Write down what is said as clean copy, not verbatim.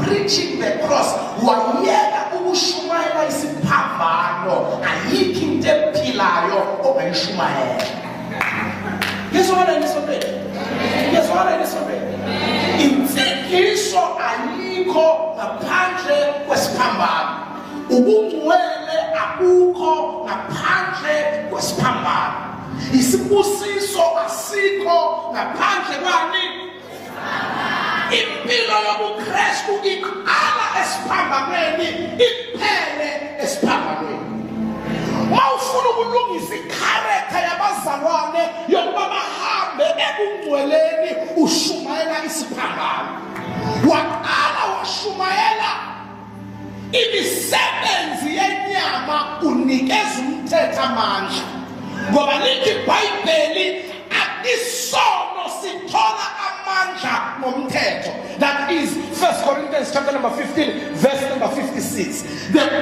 preaching the cross, wayeka ukushumayela isiphambano, ayikho into ephilayo ongayishumayela. Ngizwala nisondele. Ngizwala nisondele. Imfikiso ayikho ngaphandle kwesiphambano. Ubungcwele akukho ngaphandle kwesiphambano. Isibusiso asikho ngaphandle kwani? Impilo yobuKristu iqala esiphambanweni, iphele esiphambanweni. Mawufuna ukulungisa ikharekha yabazalwane yokuba bahambe ebungcweleni, ushumayela isiphambano. Waqala washumayela imisebenzi yenyama, unikeza umthetho amandla. Ngoba lithi iBhayibheli akisono sithola amandla ngomthetho. That is 1 Corinthians chapter number 15 verse number 56. The